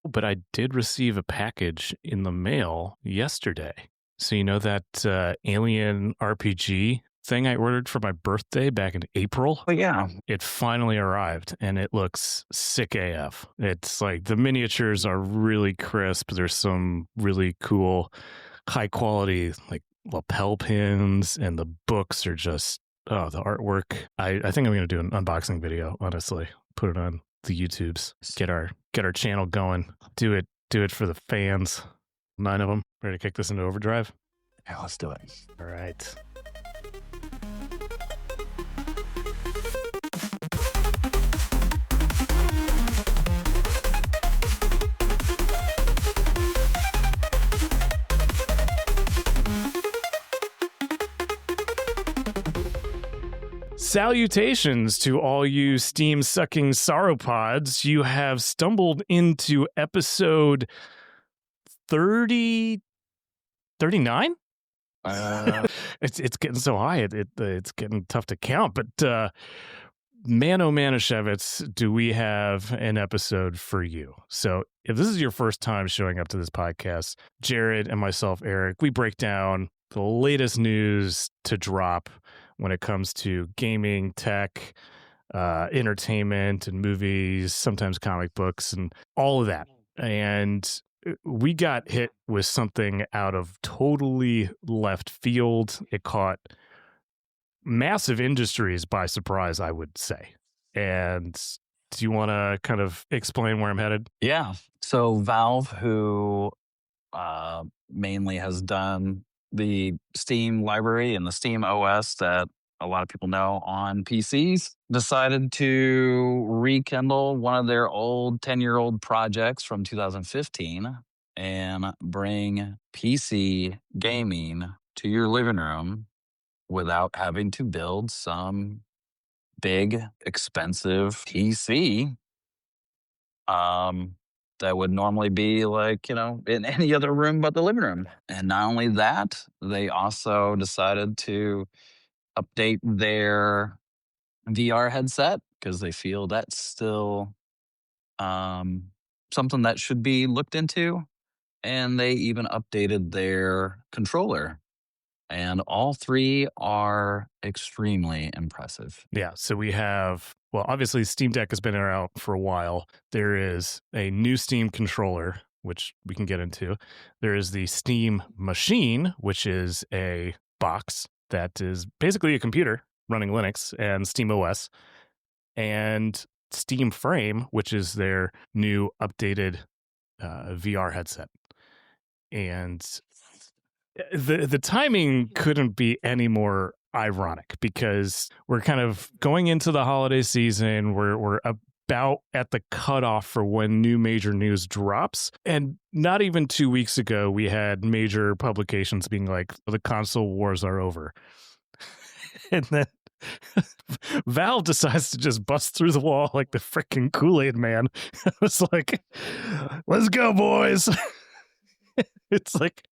but I did receive a package in the mail yesterday. So you know that Alien RPG thing I ordered for my birthday back in April? But yeah, It finally arrived, and it looks sick AF. It's like the miniatures are really crisp. There's some really cool, high quality like lapel pins, and the books are just the artwork. I think I'm gonna do an unboxing video. Honestly, put it on the YouTubes. Get our channel going. Do it for the fans. 9 of them. Ready to kick this into overdrive? yeah, let's do it. All right. Salutations to all you steam-sucking sauropods. You have stumbled into episode 39? It's getting so high, it's getting tough to count. But man, oh Manischewitz, do we have an episode for you. So if this is your first time showing up to this podcast, Jarrad and myself, Eric, we break down the latest news to drop when it comes to gaming, tech, entertainment, and movies, sometimes comic books, and all of that. And we got hit with something out of totally left field. It caught massive industries by surprise, I would say. And do you want to kind of explain where I'm headed? Yeah. So Valve, who mainly has done the Steam library and the Steam OS that a lot of people know on PCs, decided to rekindle one of their old 10-year-old projects from 2015 and bring PC gaming to your living room without having to build some big, expensive PC that would normally be like, in any other room but the living room. And not only that, they also decided to update their VR headset because they feel that's still something that should be looked into. And they even updated their controller. And all three are extremely impressive. Yeah, so we have, well, obviously Steam Deck has been around for a while. There is a new Steam controller, which we can get into. There is the Steam Machine, which is a box that is basically a computer running Linux and Steam OS, and Steam Frame, which is their new updated VR headset. And the timing couldn't be any more ironic because we're kind of going into the holiday season. We're about at the cutoff for when new major news drops. And not even 2 weeks ago, we had major publications being like, the console wars are over. And then Valve decides to just bust through the wall like the freaking Kool-Aid man. It's like, let's go, boys. It's like,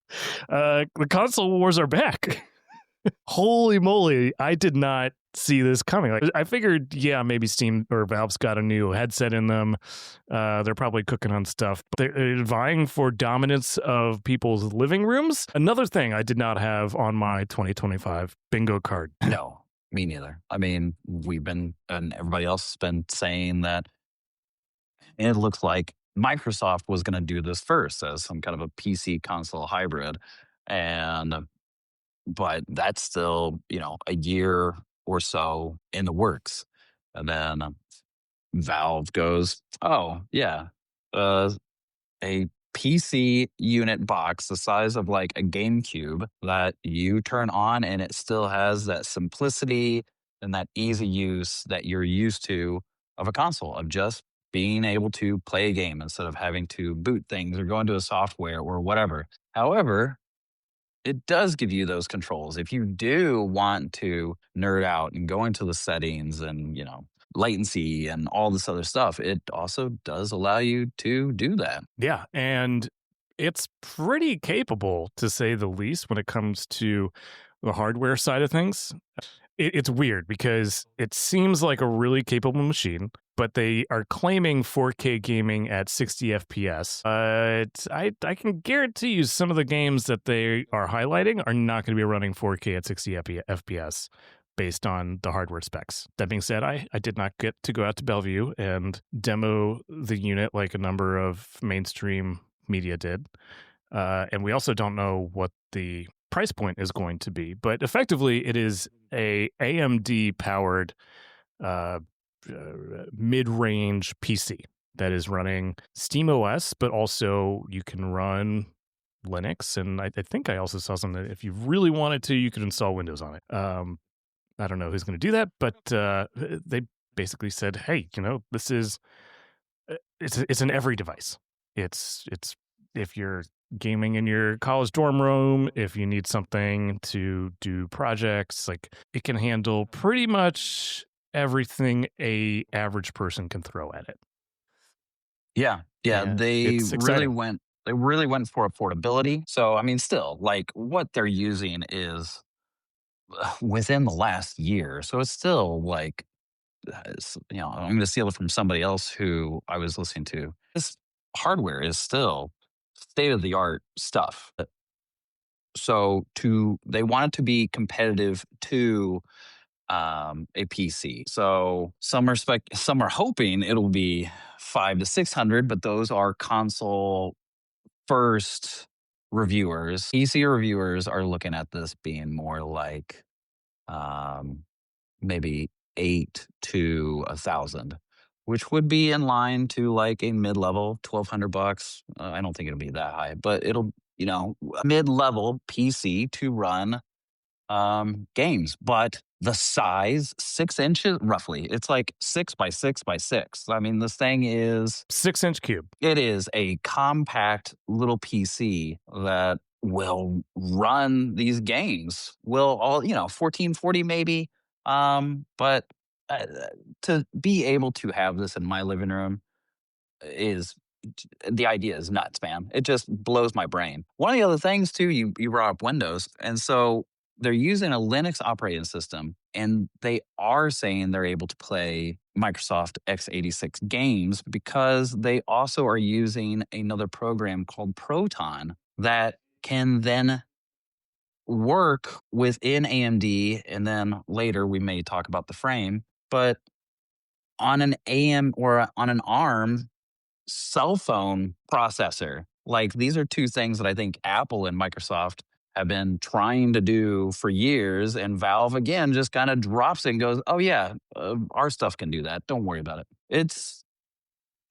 the console wars are back. Holy moly, I did not see this coming. Like, I figured, yeah, maybe Steam or Valve's got a new headset in them. They're probably cooking on stuff. But they're vying for dominance of people's living rooms. Another thing I did not have on my 2025 bingo card. No, me neither. I mean, we've been, and everybody else has been saying that it looks like Microsoft was going to do this first as some kind of a PC console hybrid. But that's still, a year or so in the works. And then Valve goes, oh, yeah, a PC unit box the size of like a GameCube that you turn on and it still has that simplicity and that easy use that you're used to of a console, of just being able to play a game instead of having to boot things or go into a software or whatever. However, it does give you those controls. If you do want to nerd out and go into the settings and, latency and all this other stuff, it also does allow you to do that. Yeah, and it's pretty capable, to say the least, when it comes to the hardware side of things. it's weird because it seems like a really capable machine, but they are claiming 4K gaming at 60 FPS. I can guarantee you some of the games that they are highlighting are not going to be running 4K at 60 FPS based on the hardware specs. That being said, I did not get to go out to Bellevue and demo the unit like a number of mainstream media did. And we also don't know what the price point is going to be, but effectively it is a AMD powered uh, mid-range PC that is running Steam OS, but also you can run Linux, and I think I also saw something that if you really wanted to, you could install Windows on it. I don't know who's going to do that, but they basically said, "Hey, this is it's an every device. It's if you're gaming in your college dorm room, if you need something to do projects, like it can handle pretty much everything a average person can throw at it." Yeah, yeah, And it's exciting. they really went for affordability. So, I mean, still, like, what they're using is within the last year. So it's still like, I'm gonna steal it from somebody else who I was listening to. This hardware is still state of the art stuff. So they want it to be competitive to a PC. So some are hoping it'll be 5 to 600, but those are console first reviewers. PC reviewers are looking at this being more like um, maybe 8 to 1,000, which would be in line to like a mid level $1,200. I don't think it'll be that high, but it'll a mid level PC to run games. But the size, 6 inches roughly, it's like 6 by 6 by 6. I mean, this thing is 6-inch cube. it is a compact little PC that will run these games. Will all 1440 maybe. But uh, to be able to have this in my living room is the idea is nuts, man. It just blows my brain. One of the other things too, you brought up Windows, and so they're using a Linux operating system, and they are saying they're able to play Microsoft x86 games because they also are using another program called Proton that can then work within AMD, and then later we may talk about the frame, but on an AM or on an ARM cell phone processor. Like, these are two things that I think Apple and Microsoft have been trying to do for years, and Valve again just kind of drops it and goes, "Oh yeah, our stuff can do that. Don't worry about it." It's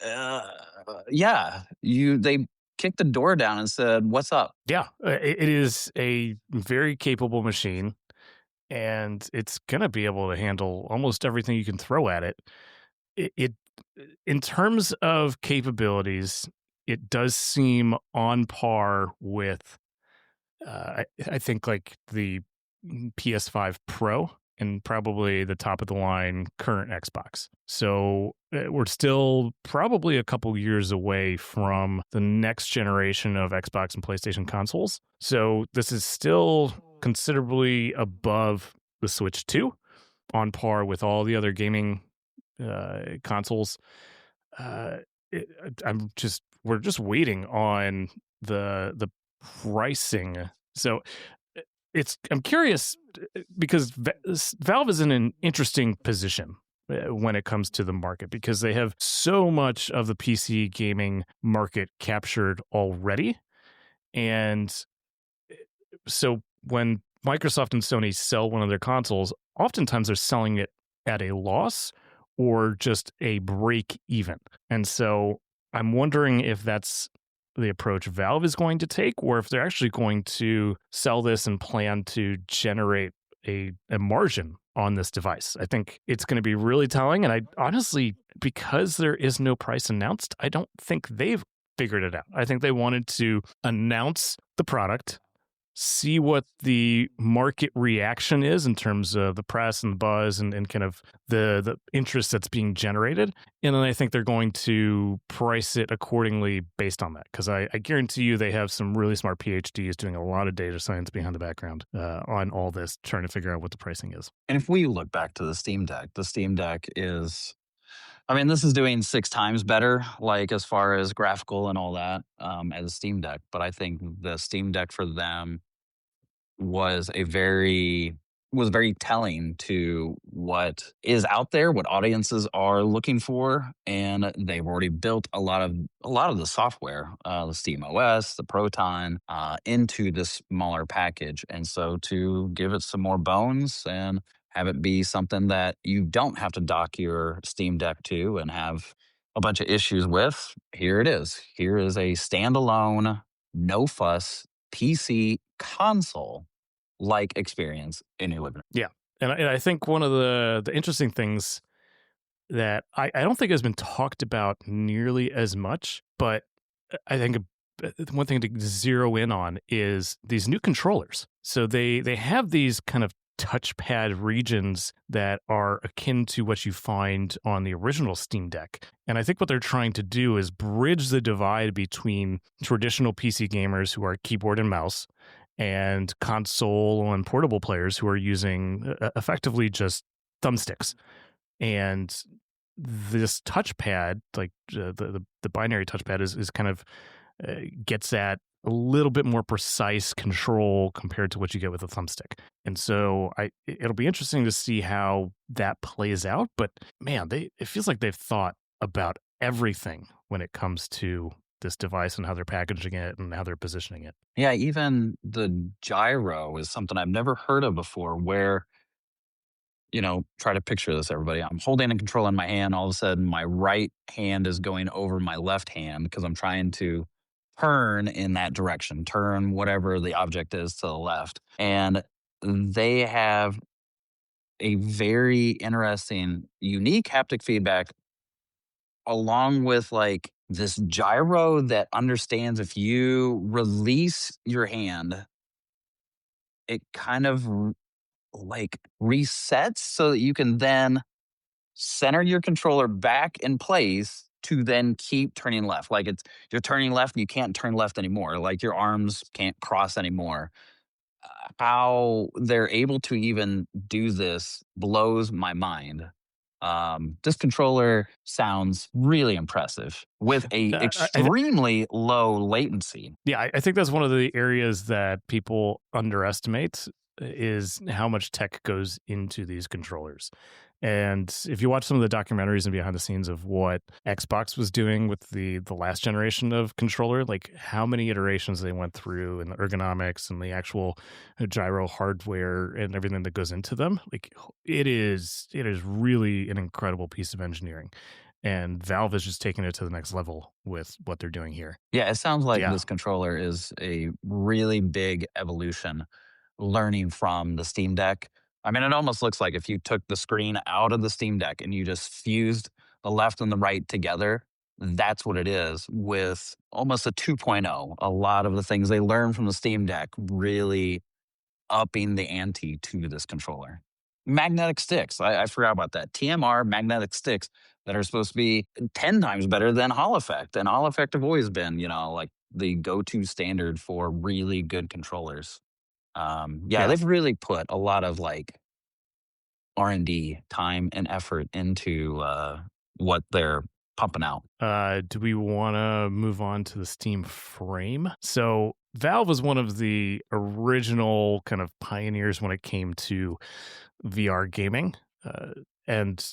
uh, yeah, you they kicked the door down and said, "What's up?" Yeah, it is a very capable machine, and it's gonna be able to handle almost everything you can throw at it. It in terms of capabilities, it does seem on par with I think like the PS5 Pro and probably the top of the line current Xbox. So we're still probably a couple years away from the next generation of Xbox and PlayStation consoles. So this is still considerably above the Switch 2, on par with all the other gaming consoles. Uh, we're just waiting on the pricing. So I'm curious because Valve is in an interesting position when it comes to the market because they have so much of the PC gaming market captured already. And so when Microsoft and Sony sell one of their consoles, oftentimes they're selling it at a loss or just a break even. And so I'm wondering if that's the approach Valve is going to take, or if they're actually going to sell this and plan to generate a margin on this device. I think it's going to be really telling. And I honestly, because there is no price announced, I don't think they've figured it out. I think they wanted to announce the product see what the market reaction is in terms of the press and the buzz and kind of the interest that's being generated. And then I think they're going to price it accordingly based on that. Because I guarantee you they have some really smart PhDs doing a lot of data science behind the background on all this, trying to figure out what the pricing is. And if we look back to the Steam Deck is, I mean, this is doing 6 times better, like, as far as graphical and all that, as a Steam Deck, but I think the Steam Deck for them was a very was very telling to what is out there, what audiences are looking for, and they've already built a lot of the software, the Steam OS, the Proton, into this smaller package. And so to give it some more bones and have it be something that you don't have to dock your Steam Deck to and have a bunch of issues with, here it is. Here is a standalone, no fuss PC console like experience in your living room. Yeah. And I think one of the interesting things that I don't think has been talked about nearly as much, but I think one thing to zero in on is these new controllers. So they have these kind of touchpad regions that are akin to what you find on the original Steam Deck. And I think what they're trying to do is bridge the divide between traditional PC gamers who are keyboard and mouse and console and portable players who are using effectively just thumbsticks. And this touchpad, like the binary touchpad, is kind of gets at a little bit more precise control compared to what you get with a thumbstick. And so it'll be interesting to see how that plays out. But man, it feels like they've thought about everything when it comes to this device and how they're packaging it and how they're positioning it. Yeah, even the gyro is something I've never heard of before where, try to picture this, everybody. I'm holding a control in my hand. All of a sudden, my right hand is going over my left hand because I'm trying to turn in that direction, turn whatever the object is to the left. And they have a very interesting, unique haptic feedback along with like this gyro that understands if you release your hand, it kind of like resets so that you can then center your controller back in place to then keep turning left. Like you're turning left and you can't turn left anymore. Like your arms can't cross anymore. How they're able to even do this blows my mind. This controller sounds really impressive with a I extremely low latency. Yeah, I think that's one of the areas that people underestimate is how much tech goes into these controllers. And if you watch some of the documentaries and behind the scenes of what Xbox was doing with the last generation of controller, like how many iterations they went through and the ergonomics and the actual gyro hardware and everything that goes into them, like it is really an incredible piece of engineering. And Valve is just taking it to the next level with what they're doing here. Yeah, it sounds like Yeah. this controller is a really big evolution learning from the Steam Deck. I mean, it almost looks like if you took the screen out of the Steam Deck and you just fused the left and the right together, that's what it is with almost a 2.0. A lot of the things they learned from the Steam Deck really upping the ante to this controller. Magnetic sticks. I forgot about that. TMR magnetic sticks that are supposed to be 10 times better than Hall Effect. And Hall Effect have always been, like the go to standard for really good controllers. Yeah, Yeah. they've really put a lot of like R&D time and effort into what they're pumping out. Do we want to move on to the Steam Frame? So Valve was one of the original kind of pioneers when it came to VR gaming. And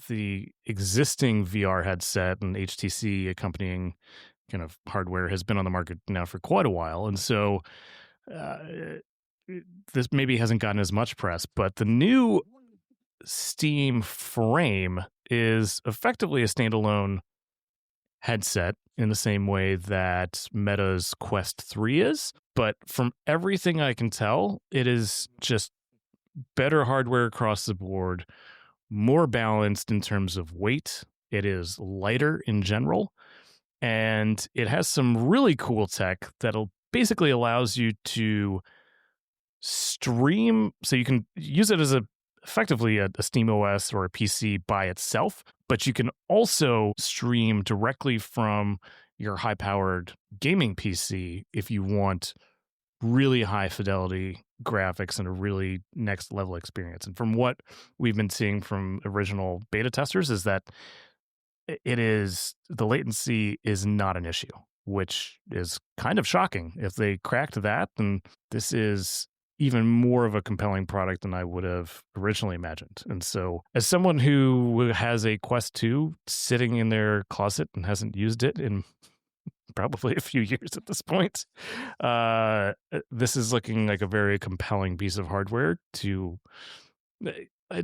the existing VR headset and HTC accompanying kind of hardware has been on the market now for quite a while. And so uh, this maybe hasn't gotten as much press, but the new Steam Frame is effectively a standalone headset in the same way that Meta's Quest 3 is. But from everything I can tell, it is just better hardware across the board, more balanced in terms of weight. It is lighter in general, and it has some really cool tech that'll basically allows you to stream, so you can use it as effectively a Steam OS or a PC by itself, but you can also stream directly from your high powered gaming PC if you want really high fidelity graphics and a really next level experience. And from what we've been seeing from original beta testers is that it is, the latency is not an issue, which is kind of shocking. If they cracked that, then this is even more of a compelling product than I would have originally imagined. And so, as someone who has a Quest 2 sitting in their closet and hasn't used it in probably a few years at this point, this is looking like a very compelling piece of hardware to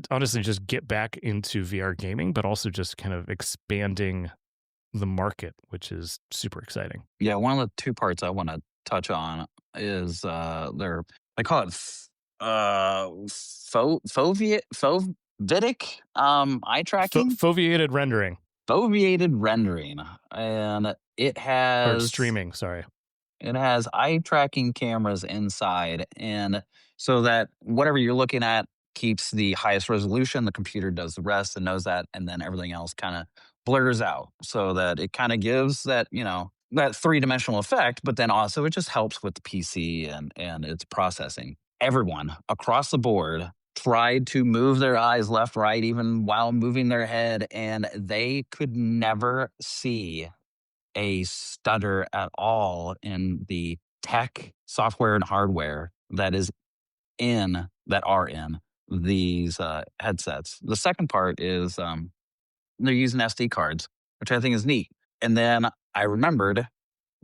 honestly just get back into VR gaming, but also just kind of expanding the market, which is super exciting. Yeah, one of the two parts I want to touch on is they call it fovitic eye tracking, Foveated rendering foveated rendering, and or streaming, sorry. it has eye tracking cameras inside, and so that whatever you're looking at keeps the highest resolution. The computer does the rest and knows that, and then everything else kind of blurs out, so that it kind of gives that that three-dimensional effect. But then also it just helps with the PC and its processing. Everyone across the board tried to move their eyes left, right, even while moving their head, and they could never see a stutter at all in the tech software and hardware that are in these headsets. The second part is they're using SD cards, which I think is neat. And then I remembered,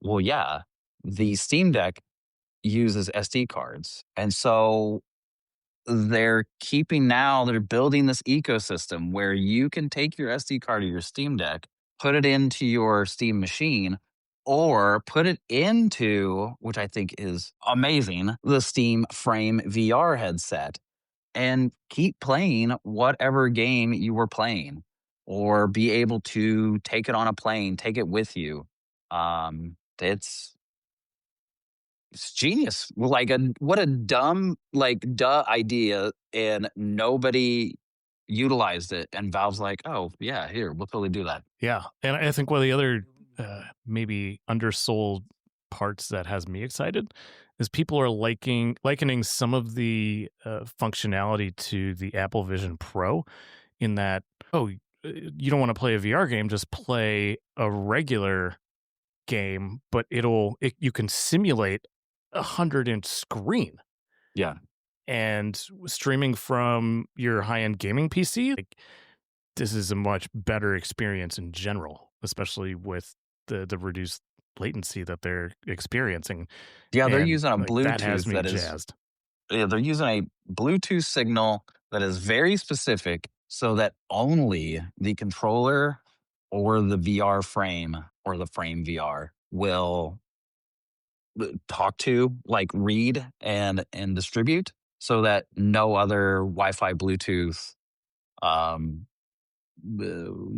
well, yeah, the Steam Deck uses SD cards, and so they're building this ecosystem where you can take your SD card of your Steam Deck, put it into your Steam machine, or put it into, which I think is amazing, the Steam Frame VR headset, and keep playing whatever game you were playing, or be able to take it on a plane, take it with you. It's genius. Like what a dumb, like, duh idea, and nobody utilized it. And Valve's like, oh yeah, here, we'll totally do that. Yeah, and I think one of the other maybe undersold parts that has me excited is people are likening some of the functionality to the Apple Vision Pro, in that, oh, you don't want to play a VR game, just play a regular game, but you can simulate 100-inch screen. Yeah. And streaming from your high-end gaming PC, like, this is a much better experience in general, especially with the reduced latency that they're experiencing. Yeah, they're And using a like, that has Bluetooth me that is jazzed. yeah, they're using a Bluetooth signal that is very specific, so that only the controller or the VR frame or the frame VR will talk to, like, read and distribute, so that no other Wi-Fi, Bluetooth um,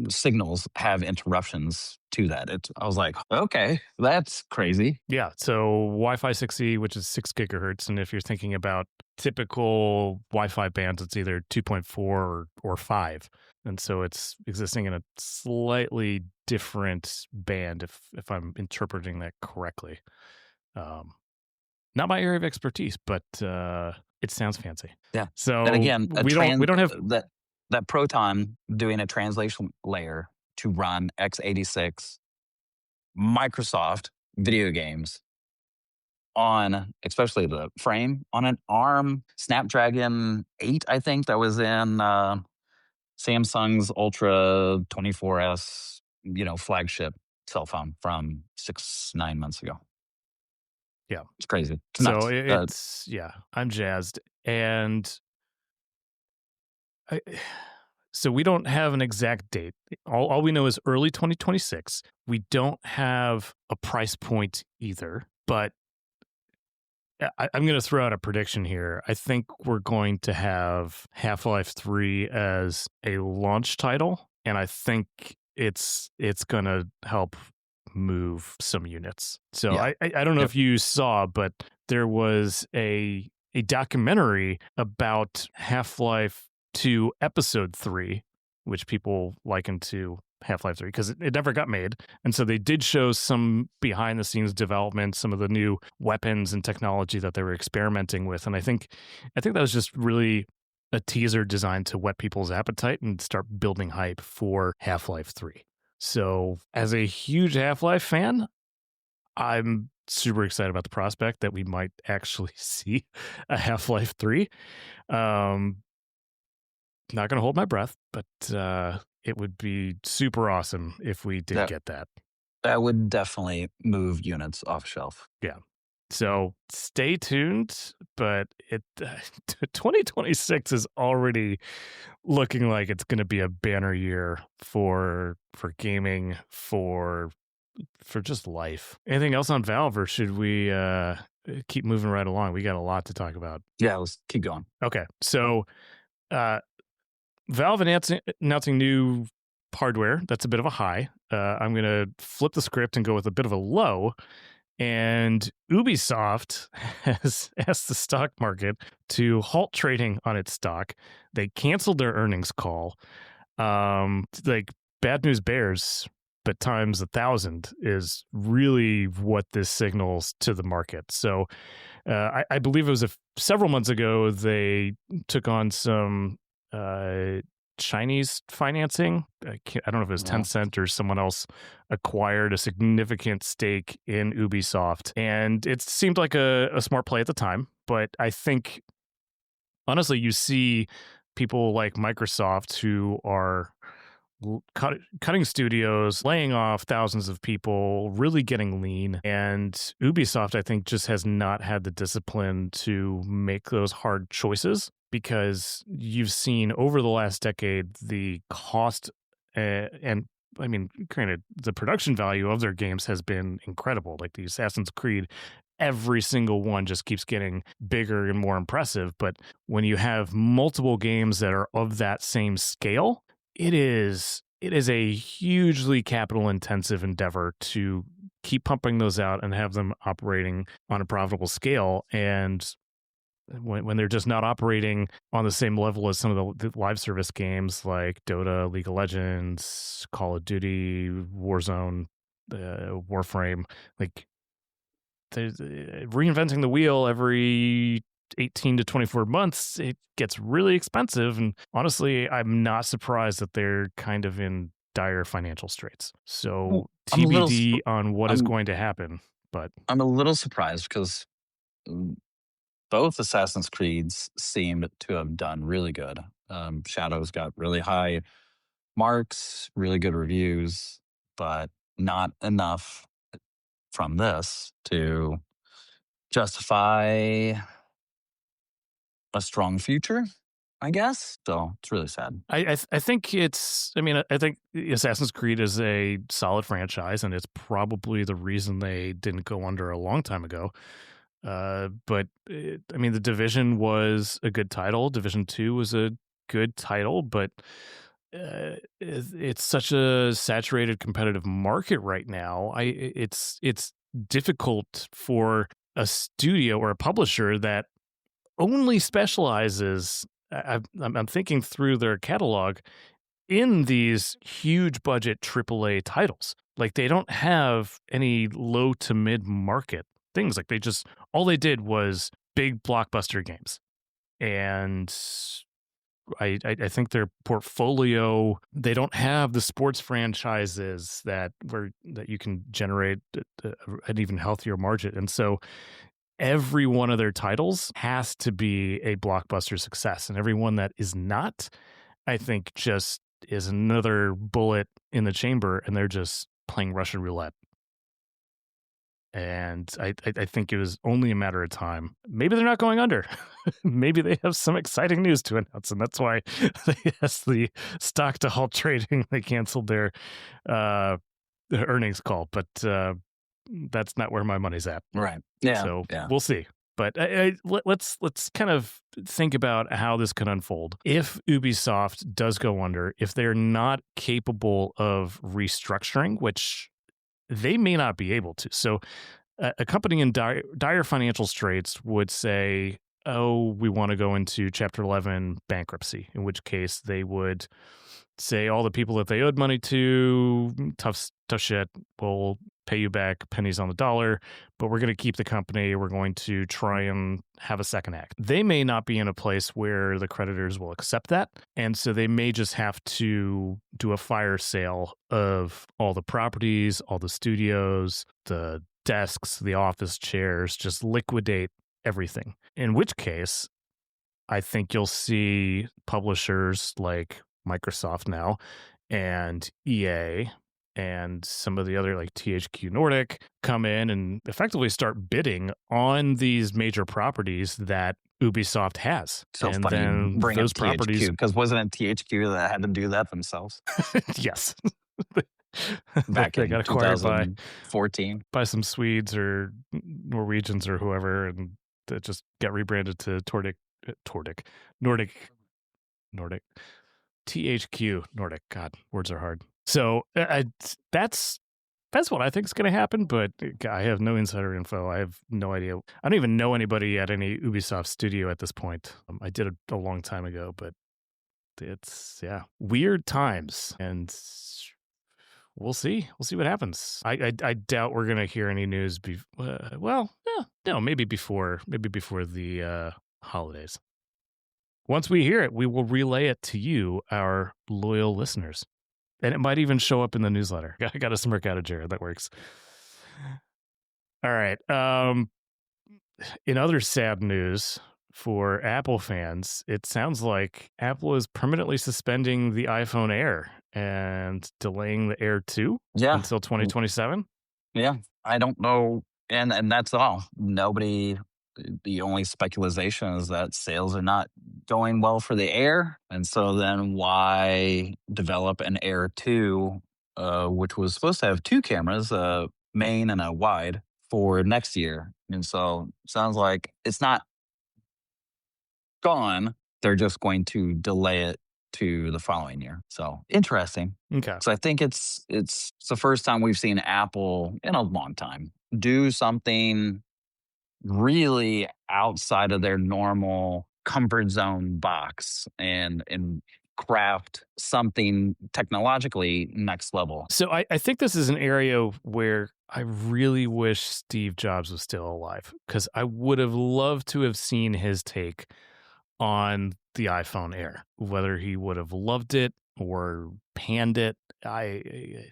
signals have interruptions to that. I was like, okay, that's crazy. Yeah, so Wi-Fi 6E, which is 6 gigahertz, and if you're thinking about typical Wi-Fi bands, it's either 2.4 or 5, and so it's existing in a slightly different band, if I'm interpreting that correctly. Not my area of expertise, but it sounds fancy. Yeah. So And again, we don't have that Proton doing a translation layer to run x86 Microsoft video games on, especially the frame, on an ARM Snapdragon 8, I think, that was in Samsung's Ultra 24S, flagship cell phone from 9 months ago. Yeah, it's crazy. It's so nuts. I'm jazzed, and so we don't have an exact date. All we know is early 2026. We don't have a price point either, but I'm going to throw out a prediction here. I think we're going to have Half-Life 3 as a launch title, and I think it's going to help move some units. So Yeah. I don't know if you saw, but there was a a documentary about Half-Life 2 Episode 3, which people liken to Half-Life 3 because it never got made. And so they did show some behind the scenes development, some of the new weapons and technology that they were experimenting with. And I think that was just really a teaser designed to whet people's appetite and start building hype for Half-Life 3. So, as a huge Half-Life fan, I'm super excited about the prospect that we might actually see a Half-Life 3. Not going to hold my breath, but it would be super awesome if we did That get that. that would definitely move units off shelf. Yeah. So stay tuned, but 2026 is already looking like it's going to be a banner year for gaming, for just life. Anything else on Valve, or should we keep moving right along? We got a lot to talk about. Yeah, let's keep going. Okay, so Valve announcing new hardware. That's a bit of a high. I'm going to flip the script and go with a bit of a low. And Ubisoft has asked the stock market to halt trading on its stock. They canceled their earnings call. Like bad news bears, but times 1,000 is really what this signals to the market. So I believe it was several months ago they took on some Chinese financing. I don't know if it was Yeah. Tencent or someone else acquired a significant stake in Ubisoft. And it seemed like a smart play at the time. But I think, honestly, you see people like Microsoft who are cutting studios, laying off thousands of people, really getting lean. And Ubisoft, I think, just has not had the discipline to make those hard choices, because you've seen over the last decade the cost and I mean, granted, the production value of their games has been incredible. Like the Assassin's Creed, every single one just keeps getting bigger and more impressive. But when you have multiple games that are of that same scale, it is a hugely capital intensive endeavor to keep pumping those out and have them operating on a profitable scale. And when they're just not operating on the same level as some of the live service games like Dota, League of Legends, Call of Duty, Warzone, Warframe, like reinventing the wheel every 18 to 24 months, it gets really expensive. And honestly, I'm not surprised that they're kind of in dire financial straits. So Well, TBD on what is I'm going to happen. But I'm a little surprised because both Assassin's Creeds seemed to have done really good. Shadow's got really high marks, really good reviews, but not enough from this to justify a strong future, I guess. So it's really sad. I think I think Assassin's Creed is a solid franchise, and it's probably the reason they didn't go under a long time ago. But the Division was a good title. Division 2 was a good title, but it's such a saturated competitive market right now. It's difficult for a studio or a publisher that only specializes. I'm thinking through their catalog in these huge budget AAA titles. Like they don't have any low to mid market things. Like all they did was big blockbuster games. And I think their portfolio, they don't have the sports franchises that you can generate an even healthier margin. And so every one of their titles has to be a blockbuster success. And every one that is not, I think, just is another bullet in the chamber, and they're just playing Russian roulette. And I think it was only a matter of time. Maybe they're not going under. Maybe they have some exciting news to announce, and that's why they asked the stock to halt trading. They canceled their earnings call, but that's not where my money's at. Right. Yeah. So yeah. we'll see. But let's kind of think about how this could unfold. If Ubisoft does go under, if they're not capable of restructuring, which they may not be able to. So a company in dire financial straits would say, oh, we want to go into Chapter 11 bankruptcy, in which case they would say all the people that they owed money to, tough shit, we'll pay you back pennies on the dollar, but we're going to keep the company. We're going to try and have a second act. They may not be in a place where the creditors will accept that. And so they may just have to do a fire sale of all the properties, all the studios, the desks, the office chairs, just liquidate everything. In which case, I think you'll see publishers like Microsoft now and EA and some of the other like THQ Nordic come in and effectively start bidding on these major properties that Ubisoft has. So and funny you then bring those up THQ properties, because wasn't it THQ that had to do that themselves yes, back they in got acquired 2014? by some Swedes or Norwegians or whoever, and that just got rebranded to Nordic, THQ Nordic. God, words are hard. So that's what I think is going to happen, but I have no insider info. I have no idea. I don't even know anybody at any Ubisoft studio at this point. I did it a long time ago, but it's weird times, and we'll see. We'll see what happens. I doubt we're going to hear any news. Maybe before the holidays. Once we hear it, we will relay it to you, our loyal listeners. And it might even show up in the newsletter. I got a smirk out of Jarrad. That works. All right. In other sad news for Apple fans, it sounds like Apple is permanently suspending the iPhone Air and delaying the Air 2 until 2027. Yeah. I don't know. And that's all. Nobody, the only speculation is that sales are not going well for the Air. And so then why develop an Air 2, which was supposed to have two cameras, a main and a wide, for next year? And so sounds like it's not gone. They're just going to delay it to the following year. So interesting. Okay. So I think it's the first time we've seen Apple in a long time do something really outside of their normal comfort zone box and craft something technologically next level. So I think this is an area where I really wish Steve Jobs was still alive, because I would have loved to have seen his take on the iPhone Air, whether he would have loved it or panned it. I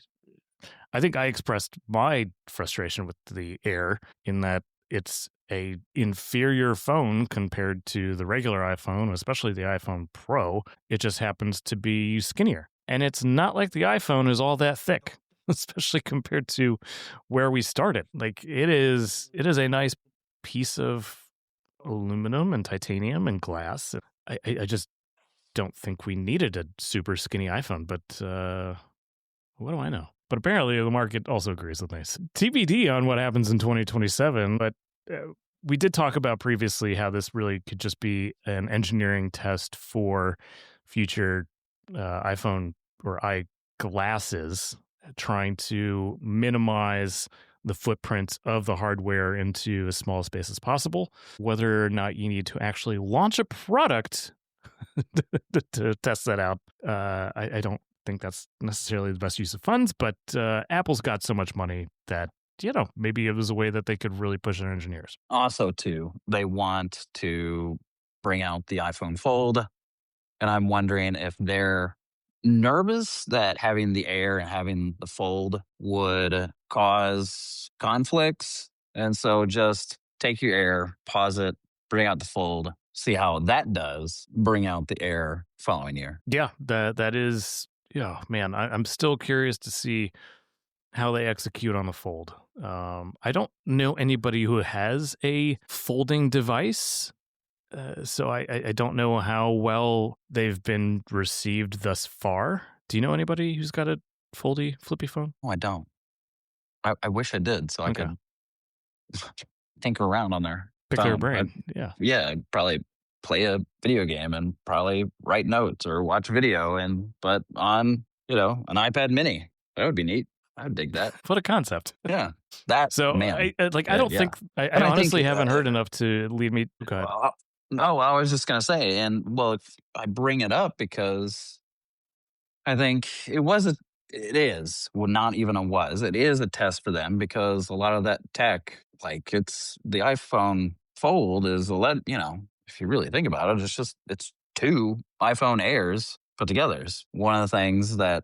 think I expressed my frustration with the Air in that it's a inferior phone compared to the regular iPhone, especially the iPhone Pro. It just happens to be skinnier. And it's not like the iPhone is all that thick, especially compared to where we started. Like it is a nice piece of aluminum and titanium and glass. I just don't think we needed a super skinny iPhone, but what do I know? But apparently the market also agrees with me. TBD on what happens in 2027, but we did talk about previously how this really could just be an engineering test for future iPhone or eyeglasses, trying to minimize the footprint of the hardware into as small a space as possible. Whether or not you need to actually launch a product to test that out, I don't think that's necessarily the best use of funds, but Apple's got so much money that, maybe it was a way that they could really push their engineers. Also, too, they want to bring out the iPhone Fold, and I'm wondering if they're nervous that having the Air and having the Fold would cause conflicts. And so just take your Air, pause it, bring out the Fold, see how that does, bring out the Air following year. Yeah, that is, man, I'm still curious to see how they execute on the Fold. I don't know anybody who has a folding device. So I don't know how well they've been received thus far. Do you know anybody who's got a flippy phone? Oh, I don't. I wish I did, so I could tinker around on their Pick phone. their brain. Yeah, I'd probably play a video game and probably write notes or watch video, but on an iPad Mini. That would be neat. I would dig that. What a concept. Yeah. That, so man. I don't think, I honestly haven't heard enough to lead me. Go ahead. No, I was just gonna say, and well, if I bring it up because I think it is, well, not even a was, it is a test for them because a lot of that tech, like it's the iPhone Fold is if you really think about it, it's two iPhone Airs put together. One of the things that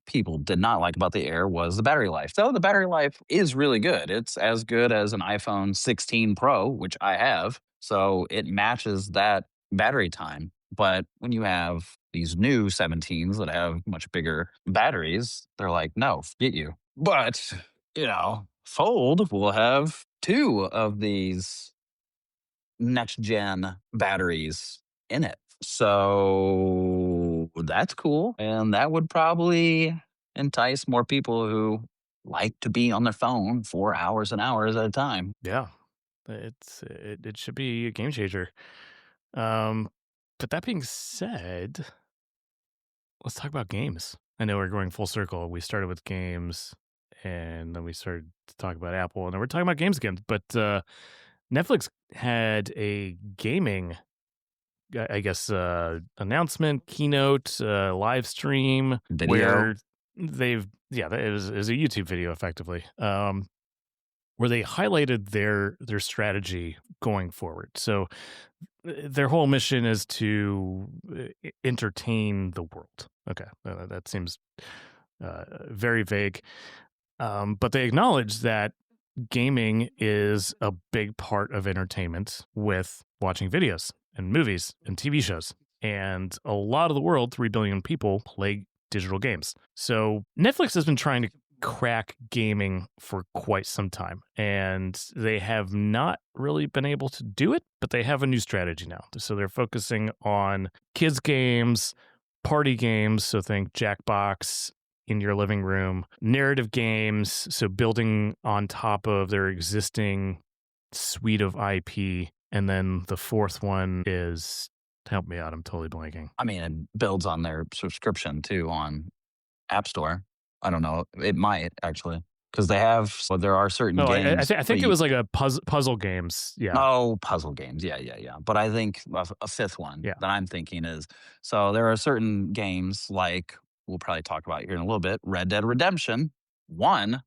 people did not like about the Air was the battery life. So the battery life is really good. It's as good as an iPhone 16 Pro, which I have. So it matches that battery time. But when you have these new 17s that have much bigger batteries, they're like, no, forget you. But, Fold will have two of these next gen batteries in it. So that's cool. And that would probably entice more people who like to be on their phone for hours and hours at a time. Yeah, it should be a game changer. Um, but that being said, let's talk about games. I know we're going full circle. We started with games, and then we started to talk about Apple, and then we're talking about games again. But Netflix had a gaming, I guess, announcement, keynote, live stream Video. where it was a YouTube video effectively, where they highlighted their strategy going forward. So their whole mission is to entertain the world. Okay, that seems very vague, but they acknowledge that gaming is a big part of entertainment with watching videos and movies and TV shows. And a lot of the world, 3 billion people, play digital games. So Netflix has been trying to crack gaming for quite some time, and they have not really been able to do it, but they have a new strategy now. So they're focusing on kids games, party games, so think Jackbox in your living room, narrative games, so building on top of their existing suite of IP, and then the fourth one is, help me out, I'm totally blanking. I mean, it builds on their subscription too on App Store. I don't know. It might actually because there are certain Oh, games. I think it was like a puzzle games. Yeah, Oh, puzzle games. Yeah, yeah, yeah. But I think a fifth one yeah. that I'm thinking is so there are certain games like we'll probably talk about here in a little bit. Red Dead Redemption 1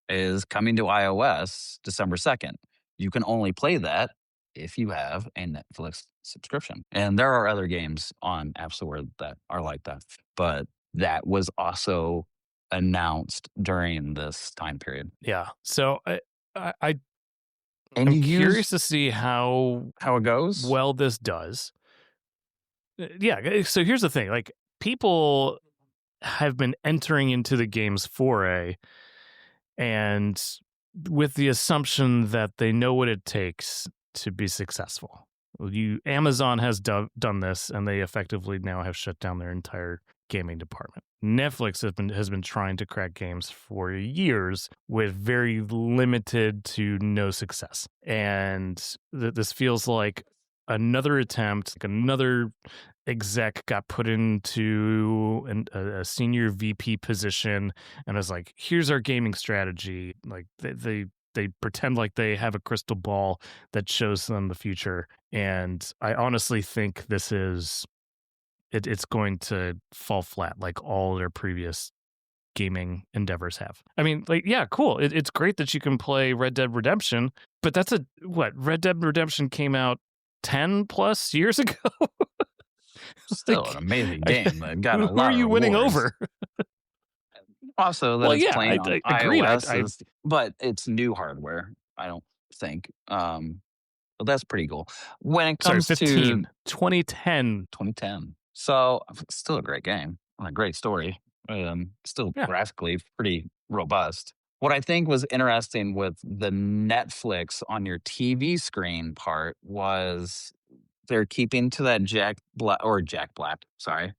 is coming to iOS December 2nd. You can only play that if you have a Netflix subscription. And there are other games on App Store that are like that. But that was also announced during this time period. Yeah. So I And I'm you curious use to see how how it goes. well this does. Yeah. So here's the thing: like people have been entering into the game's foray, and with the assumption that they know what it takes to be successful. Amazon has done this, and they effectively now have shut down their entire gaming department. Netflix has been trying to crack games for years with very limited to no success, and this feels like another attempt, like another exec got put into a senior VP position and was like, "Here's our gaming strategy." Like they pretend like they have a crystal ball that shows them the future, and I honestly think it's going to fall flat, like all their previous gaming endeavors have. I mean, like, yeah, cool. It's great that you can play Red Dead Redemption, but that's Red Dead Redemption came out 10 plus years ago. Still an Like, amazing game that got a who are lot of you winning rewards. over? Also, that Well, it's yeah, playing on I agreed. iOS I is, but it's new hardware. I don't think. But that's pretty cool. When it sorry, comes to 2010. 2010, so still a great game, and a great story. Still Yeah, graphically pretty robust. What I think was interesting with the Netflix on your TV screen part was they're keeping to that Jack Black. Sorry,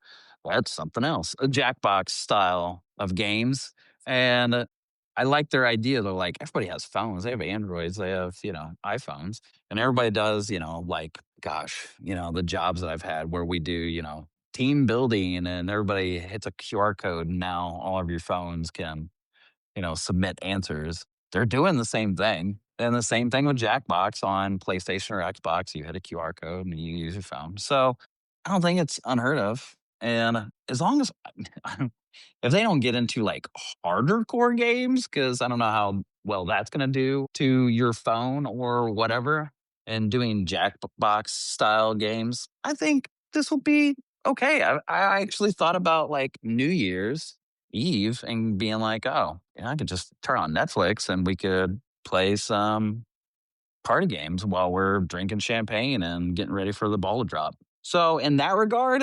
that's something else. A Jackbox style of games, and I like their idea. They're like everybody has phones. They have Androids. They have iPhones, and everybody does like gosh the jobs that I've had where we do team building, and everybody hits a QR code, and now all of your phones can submit answers. They're doing the same thing And the same thing with Jackbox on PlayStation or Xbox. You hit a QR code and you use your phone. So I don't think it's unheard of. And as long as if they don't get into like harder core games, because I don't know how well that's going to do to your phone or whatever, and doing Jackbox style games, I think this will be okay. I actually thought about like New Year's Eve and being like, oh, yeah, I could just turn on Netflix and we could play some party games while we're drinking champagne and getting ready for the ball to drop. So in that regard,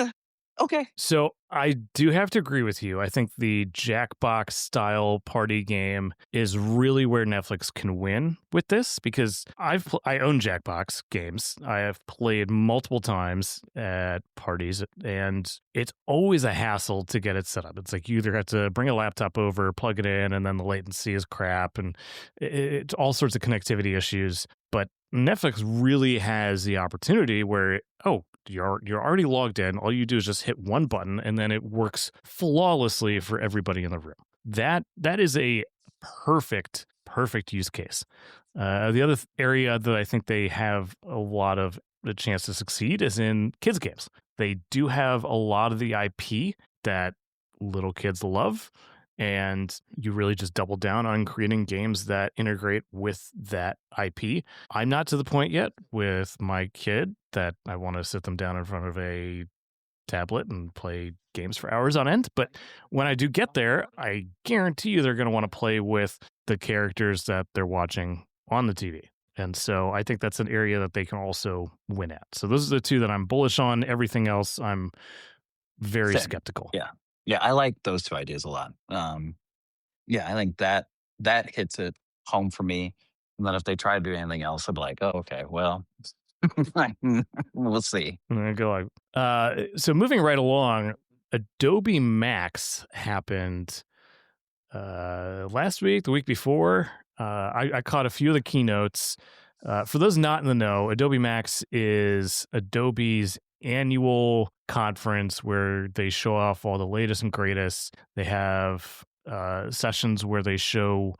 okay. So I do have to agree with you. I think the Jackbox style party game is really where Netflix can win with this because I own Jackbox games. I have played multiple times at parties, and it's always a hassle to get it set up. It's like you either have to bring a laptop over, plug it in, and then the latency is crap, and it's all sorts of connectivity issues. But Netflix really has the opportunity where, oh, you're already logged in. All you do is just hit one button, and then it works flawlessly for everybody in the room. That is a perfect use case. The other area that I think they have a lot of the chance to succeed is in kids games. They do have a lot of the IP that little kids love, and you really just double down on creating games that integrate with that IP. I'm not to the point yet with my kid that I want to sit them down in front of a tablet and play games for hours on end. But when I do get there, I guarantee you they're going to want to play with the characters that they're watching on the TV. And so I think that's an area that they can also win at. So those are the two that I'm bullish on. Everything else, I'm very Same. skeptical. Yeah. Yeah. I like those two ideas a lot. Yeah, I think that hits it home for me. And then if they try to do anything else, I'll be like, oh, okay, well, we'll see. And I go like, so moving right along, Adobe Max happened last week, the week before. I caught a few of the keynotes. For those not in the know, Adobe Max is Adobe's annual conference where they show off all the latest and greatest. They have sessions where they show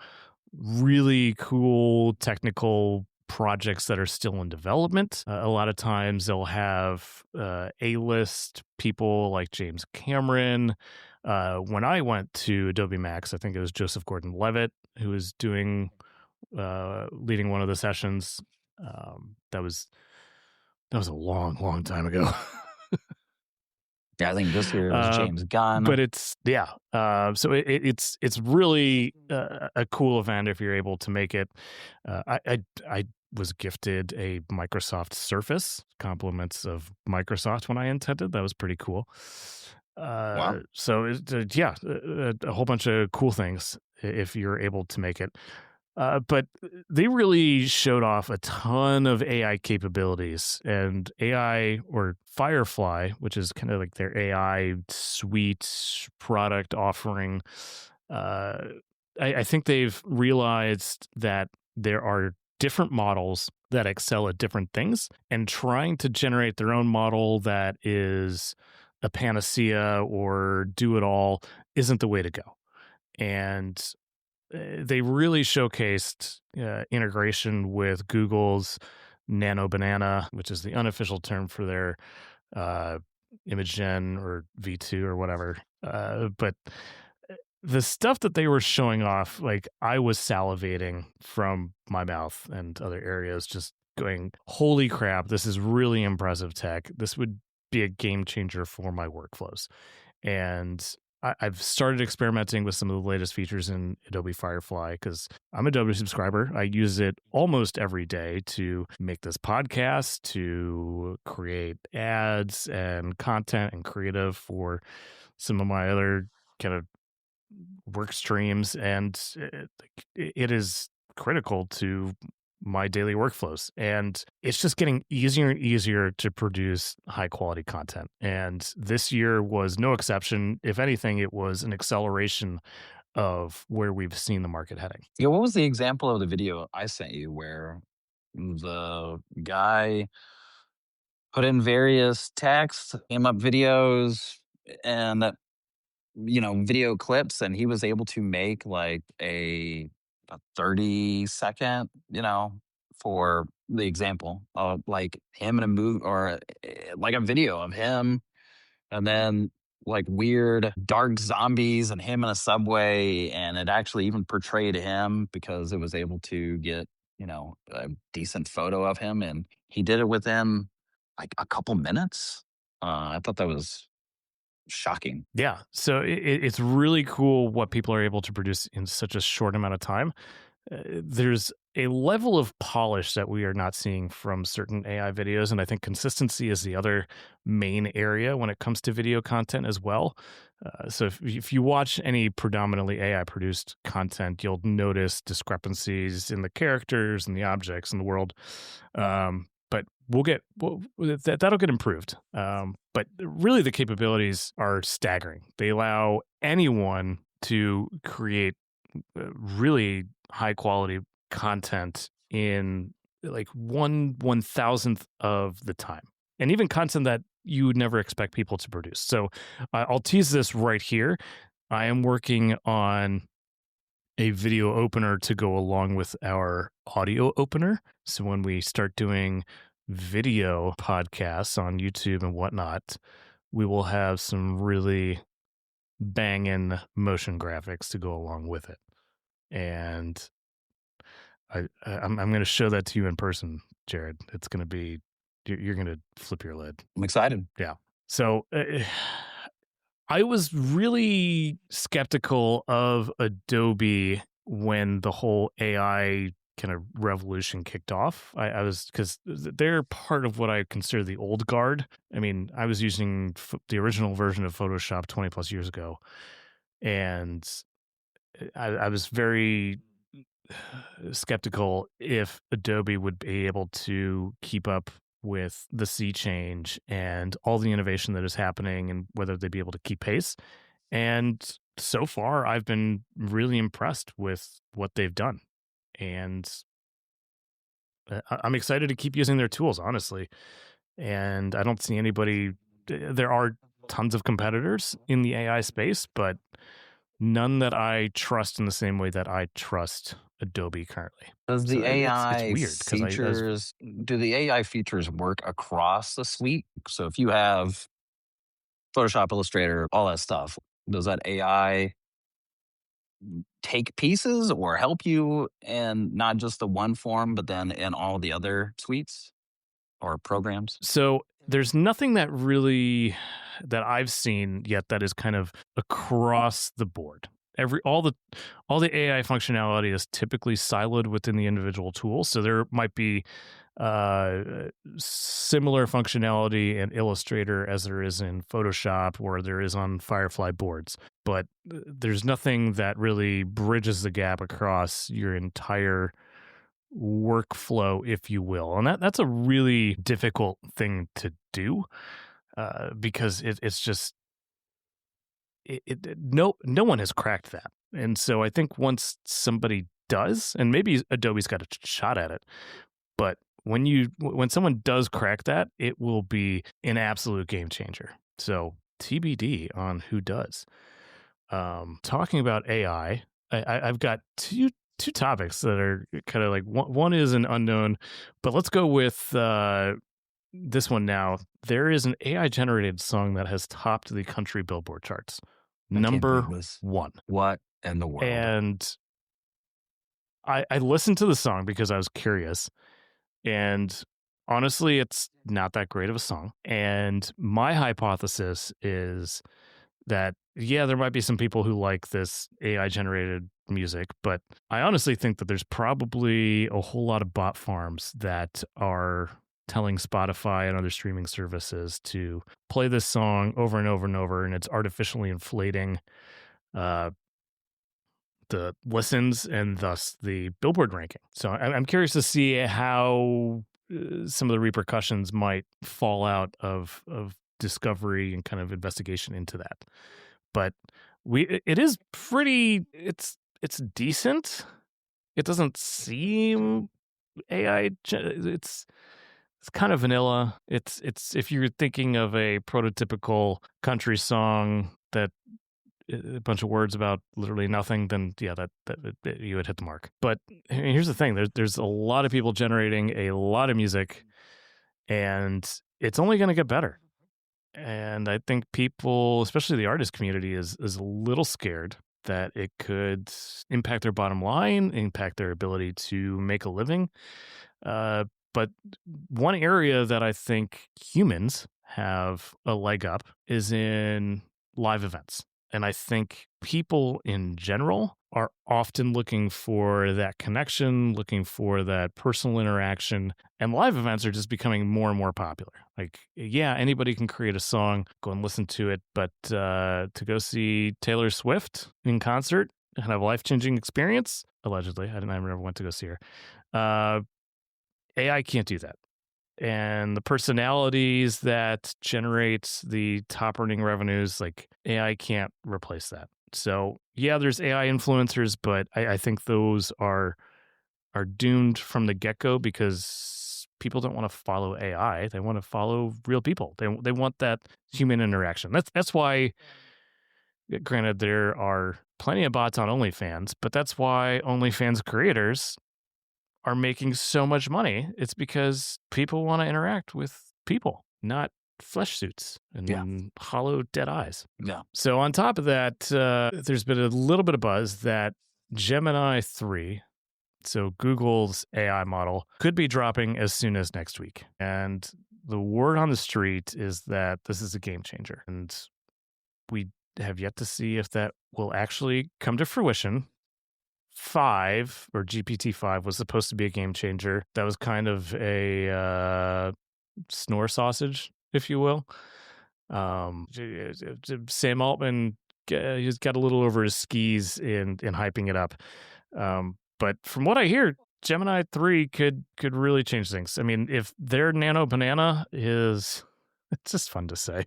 really cool technical projects that are still in development. A lot of times they'll have A-list people like James Cameron. When I went to Adobe Max, I think it was Joseph Gordon-Levitt who was doing leading one of the sessions. That was a long time ago. Yeah, I think this year it was Uh, James Gunn. but it's so it's really a cool event if you're able to make it. I was gifted a Microsoft Surface, compliments of Microsoft when I attended. That was pretty cool. Wow. So a whole bunch of cool things if you're able to make it. But they really showed off a ton of AI capabilities, and AI, or Firefly, which is kind of like their AI suite product offering. Uh, I think they've realized that there are different models that excel at different things, and trying to generate their own model that is a panacea or do it all isn't the way to go. And they really showcased integration with Google's Nano Banana, which is the unofficial term for their uh, image gen or V2 or whatever. But the stuff that they were showing off, like I was salivating from my mouth and other areas, just going, holy crap, this is really impressive tech. This would be a game changer for my workflows. And I've started experimenting with some of the latest features in Adobe Firefly because I'm a Adobe subscriber. I use it almost every day to make this podcast, to create ads and content and creative for some of my other kind of work streams. And it is critical to my daily workflows, and it's just getting easier and easier to produce high quality content, and this year was no exception. If anything, it was an acceleration of where we've seen the market heading. Yeah, what was the example of the video I sent you where the guy put in various texts, came up videos, and video clips, and he was able to make like a 30-second, for the example of like him in a movie, or like a video of him, and then like weird dark zombies and him in a subway, and it actually even portrayed him because it was able to get, a decent photo of him, and he did it within like a couple minutes. I thought that was shocking. Yeah. So it's really cool what people are able to produce in such a short amount of time. There's a level of polish that we are not seeing from certain AI videos. And I think consistency is the other main area when it comes to video content as well. So if you watch any predominantly AI produced content, you'll notice discrepancies in the characters and the objects in the world. But that'll get improved. But really, the capabilities are staggering. They allow anyone to create really high quality content in like 1/1000th of the time, and even content that you would never expect people to produce. So I'll tease this right here. I am working on a video opener to go along with our audio opener. So when we start doing video podcasts on YouTube and whatnot, we will have some really banging motion graphics to go along with it. And I'm going to show that to you in person, Jared. It's going to be you're going to flip your lid. I'm excited. Yeah. So I was really skeptical of Adobe when the whole AI kind of revolution kicked off. I was, because they're part of what I consider the old guard. I mean, I was using the original version of Photoshop 20 plus years ago, and I was very skeptical if Adobe would be able to keep up with the sea change and all the innovation that is happening, and whether they'd be able to keep pace. And so far, I've been really impressed with what they've done. And I'm excited to keep using their tools, honestly. And I don't see anybody, there are tons of competitors in the AI space, but none that I trust in the same way that I trust Adobe currently. Does So the it's AI weird because I was features do the AI features work across the suite? So if you have Photoshop, Illustrator, all that stuff, does that AI take pieces or help you in not just the one form, but then in all the other suites or programs? so there's nothing that really that I've seen yet that is kind of across the board. All the AI functionality is typically siloed within the individual tool. So there might be uh, similar functionality in Illustrator as there is in Photoshop or there is on Firefly boards, but there's nothing that really bridges the gap across your entire workflow, if you will. And that's a really difficult thing to do, because it's just no one has cracked that. And so I think once somebody does, and maybe Adobe's got a shot at it, but when someone does crack that, it will be an absolute game changer. So TBD on who does. Talking about AI, I've got two topics that are kind of like one is an unknown, but let's go with this one now. There is an AI generated song that has topped the country Billboard charts, I can't number believe this. one. What in the world? And I listened to the song because I was curious. And honestly, it's not that great of a song. And my hypothesis is that, yeah, there might be some people who like this AI generated music, but I honestly think that there's probably a whole lot of bot farms that are telling Spotify and other streaming services to play this song over and over and over, and it's artificially inflating uh, the listens and thus the Billboard ranking. So I'm curious to see how some of the repercussions might fall out of discovery and kind of investigation into that. But it is pretty, it's decent. It doesn't seem AI. It's kind of vanilla. It's if you're thinking of a prototypical country song that a bunch of words about literally nothing, then yeah, that you would hit the mark. But here's the thing: there's a lot of people generating a lot of music, and it's only going to get better. And I think people, especially the artist community, is a little scared that it could impact their bottom line, impact their ability to make a living. Uh, but one area that I think humans have a leg up is in live events. And I think people in general are often looking for that connection, looking for that personal interaction. And live events are just becoming more and more popular. Like, yeah, anybody can create a song, go and listen to it. But to go see Taylor Swift in concert and have a life changing experience, allegedly, I never went to go see her. AI can't do that. And the personalities that generates the top earning revenues, like AI can't replace that. So yeah, there's AI influencers, but I think those are doomed from the get go because people don't want to follow AI. They want to follow real people. They want that human interaction. That's why. Granted, there are plenty of bots on OnlyFans, but that's why OnlyFans creators are making so much money. It's because people want to interact with people, not flesh suits Yeah. and hollow dead eyes. Yeah. So on top of that, there's been a little bit of buzz that Gemini 3, so Google's AI model, could be dropping as soon as next week. And the word on the street is that this is a game changer. And we have yet to see if that will actually come to fruition. 5 or GPT-5 was supposed to be a game changer. That was kind of a snore sausage, if you will. Sam Altman, he's got a little over his skis in hyping it up. But from what I hear, Gemini 3 could really change things. I mean, if their nano banana is, it's just fun to say,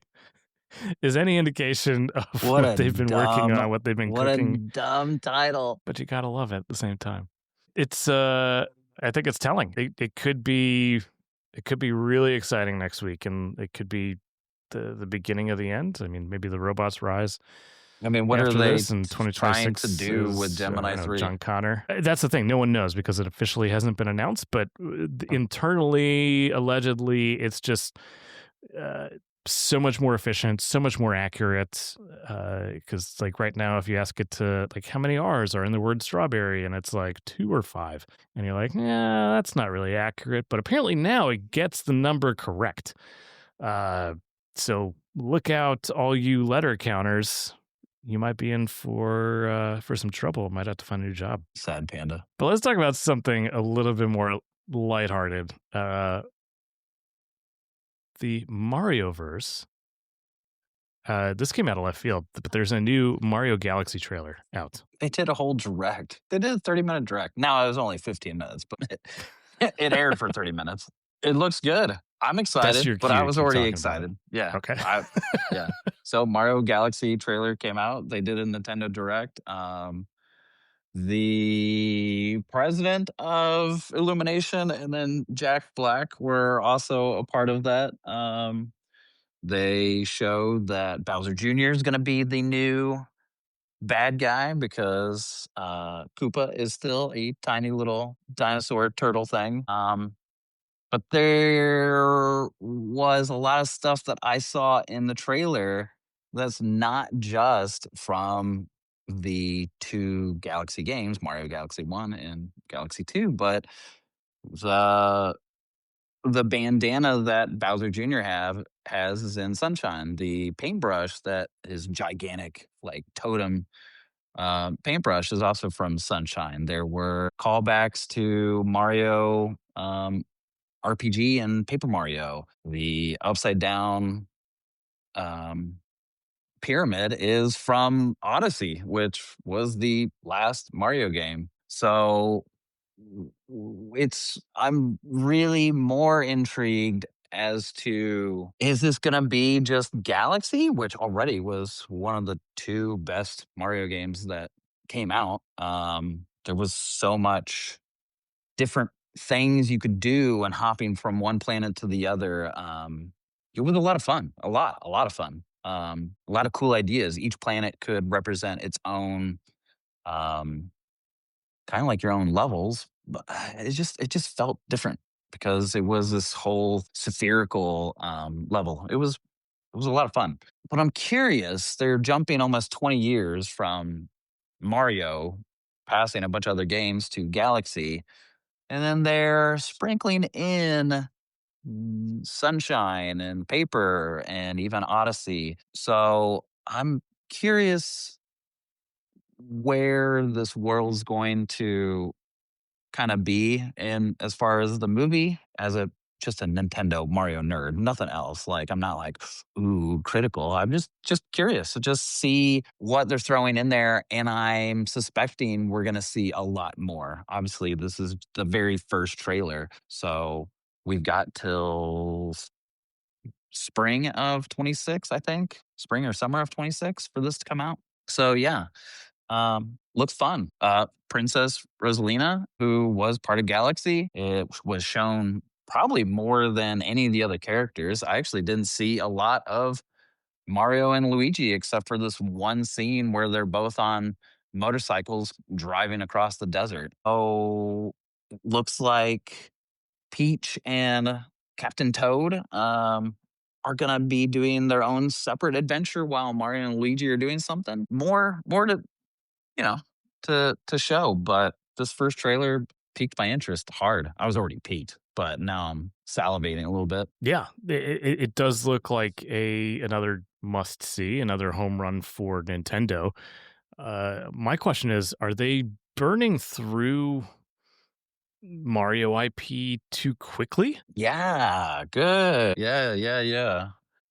is any indication of what they've been working on, what they've been what a cooking. dumb title. But you gotta love it at the same time. It's I think it's telling. It could be really exciting next week, and it could be the beginning of the end. I mean, maybe the robots rise I mean, what are after they this in trying 2026 to do with is, Gemini 3? John Connor. That's the thing. No one knows because it officially hasn't been announced, but internally, allegedly, it's just uh, so much more efficient, so much more accurate. Because like right now, if you ask it to like how many R's are in the word strawberry, and it's like 2 or 5, and you're like, yeah, that's not really accurate. But apparently now it gets the number correct. So look out, all you letter counters. You might be in for some trouble. Might have to find a new job. Sad panda. But let's talk about something a little bit more lighthearted. The Marioverse. This came out of left field, but there's a new Mario Galaxy trailer out. They did a whole direct. They did a 30-minute direct. Now it was only 15 minutes, but it aired for 30 minutes. It looks good. I'm excited, but I was already excited. Yeah. Okay. Yeah. So Mario Galaxy trailer came out. They did a Nintendo Direct. The president of Illumination and then Jack Black were also a part of that. They showed that Bowser Jr. is going to be the new bad guy because Koopa is still a tiny little dinosaur turtle thing. But there was a lot of stuff that I saw in the trailer that's not just from the two Galaxy games, Mario Galaxy 1 and Galaxy 2, but the bandana that Bowser Jr. has is in Sunshine. The paintbrush that is gigantic, like totem paintbrush is also from Sunshine. There were callbacks to Mario RPG and Paper Mario. The upside down pyramid is from Odyssey, which was the last Mario game. So I'm really more intrigued as to, is this going to be just Galaxy, which already was one of the two best Mario games that came out. There was so much different things you could do and hopping from one planet to the other. It was a lot of fun, a lot of fun. A lot of cool ideas. Each planet could represent its own, um, kind of like your own levels, but it just felt different because it was this whole spherical level. It was a lot of fun. But I'm curious, they're jumping almost 20 years from Mario, passing a bunch of other games to Galaxy, and then they're sprinkling in Sunshine and Paper and even Odyssey. So I'm curious where this world's going to kind of be in as far as the movie as a just a Nintendo Mario nerd, nothing else. Like I'm not like ooh critical. I'm just curious to just see what they're throwing in there, and I'm suspecting we're gonna see a lot more. Obviously, this is the very first trailer, so we've got till spring of 26, I think, spring or summer of 26 for this to come out. So yeah, looks fun. Princess Rosalina, who was part of Galaxy, it was shown probably more than any of the other characters. I actually didn't see a lot of Mario and Luigi except for this one scene where they're both on motorcycles driving across the desert. Oh, looks like Peach and Captain Toad are gonna be doing their own separate adventure while Mario and Luigi are doing something. More to you know, to show, but this first trailer piqued my interest hard. I was already piqued, but now I'm salivating a little bit. Yeah, it does look like a another must see, another home run for Nintendo. My question is, are they burning through Mario IP too quickly? Yeah, good. Yeah.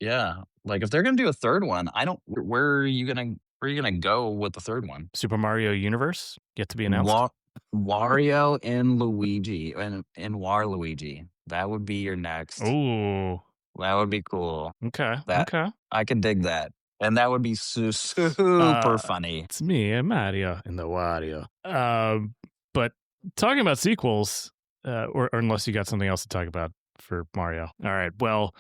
Yeah. Like if they're gonna do a third one, I don't where are you gonna go with the third one? Super Mario Universe yet to be announced. Wa- Wario and Luigi and Waluigi. That would be your next. Oh, That would be cool. okay, That okay. I could dig that. And that would be super funny. It's me and Mario in the Wario. But talking about sequels, or unless you got something else to talk about for Mario. All right. Well,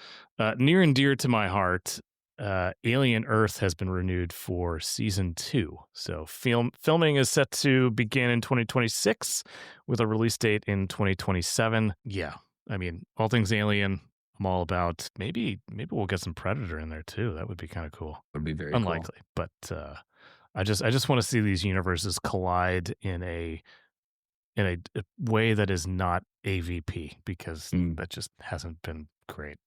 near and dear to my heart, Alien Earth has been renewed for season 2. So filming is set to begin in 2026 with a release date in 2027. Yeah. I mean, all things Alien, I'm all about. Maybe we'll get some Predator in there too. That would be kind of cool. Would be very cool. Unlikely, but I just want to see these universes collide in a way that is not AVP because Mm, that just hasn't been great.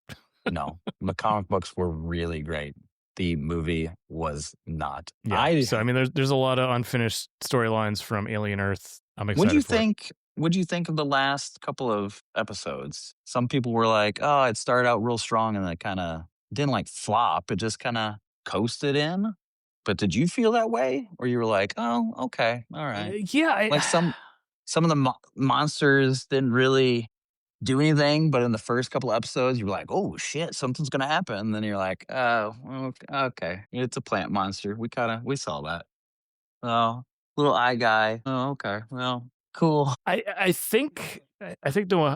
no, the comic books were really great. The movie was not. Yeah. I So I mean, there's a lot of unfinished storylines from Alien Earth. I'm What'd you excited for it. think? What'd you think of the last couple of episodes? Some people were like, "Oh, it started out real strong and then it kind of didn't like flop. It just kind of coasted in." But did you feel that way, or you were like, "Oh, okay, all right." Yeah. Like some of the monsters didn't really do anything, but in the first couple of episodes, you were like, "Oh shit, something's gonna happen." And then you're like, "Oh, okay, it's a plant monster. We saw that." Oh, little eye guy. Oh, okay. Well, cool. I think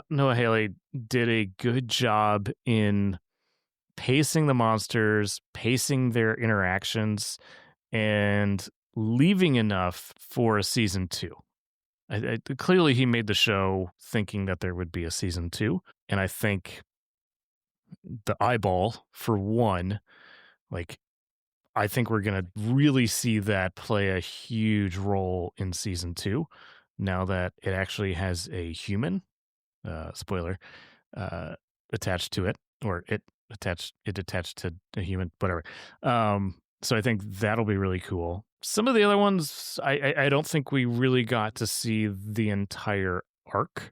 Noah Haley did a good job in pacing the monsters, pacing their interactions, and leaving enough for a season 2. Clearly, he made the show thinking that there would be a season 2, and I think the eyeball for one, like I think we're gonna really see that play a huge role in season 2. Now that it actually has a human, spoiler, uh, attached to it, or it attached to a human, whatever. So I think that'll be really cool. Some of the other ones, I don't think we really got to see the entire arc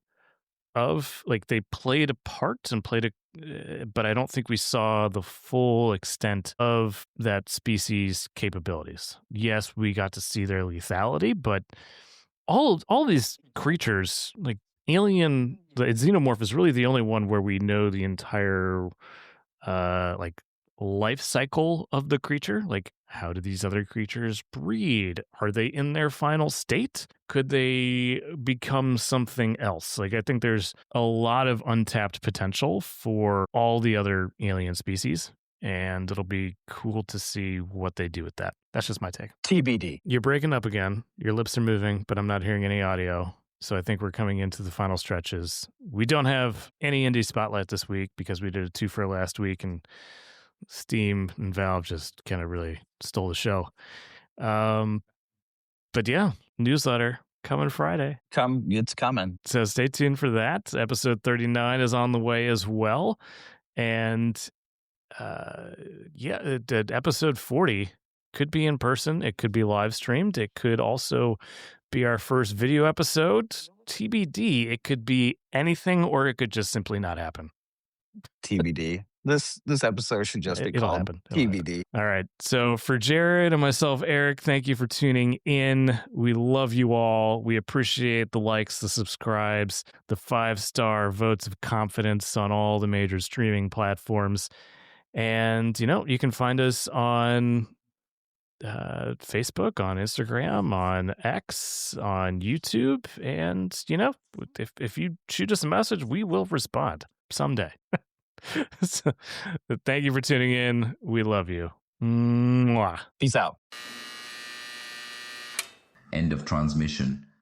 of. Like they played a part and but I don't think we saw the full extent of that species' capabilities. Yes, we got to see their lethality, but all these creatures, like the xenomorph is really the only one where we know the entire like life cycle of the creature. Like, how do these other creatures breed? Are they in their final state? Could they become something else? Like, I think there's a lot of untapped potential for all the other alien species. and it'll be cool to see what they do with that. That's just my take. TBD. You're breaking up again. Your lips are moving, but I'm not hearing any audio. So I think we're coming into the final stretches. We don't have any indie spotlight this week because we did a 2 for last week, and Steam and Valve just kind of really stole the show. But yeah, newsletter coming Friday. It's coming. So stay tuned for that. Episode 39 is on the way as well. And episode 40 could be in person. It could be live streamed. It could also be our first video episode. TBD. It could be anything, or it could just simply not happen. TBD. This episode should just be called TBD. All right. So for Jarrad and myself, Eric, thank you for tuning in. We love you all. We appreciate the likes, the subscribes, the 5-star votes of confidence on all the major streaming platforms. And, you can find us on Facebook, on Instagram, on X, on YouTube. And, if you shoot us a message, we will respond someday. So, thank you for tuning in. We love you. Mwah. Peace out. End of transmission.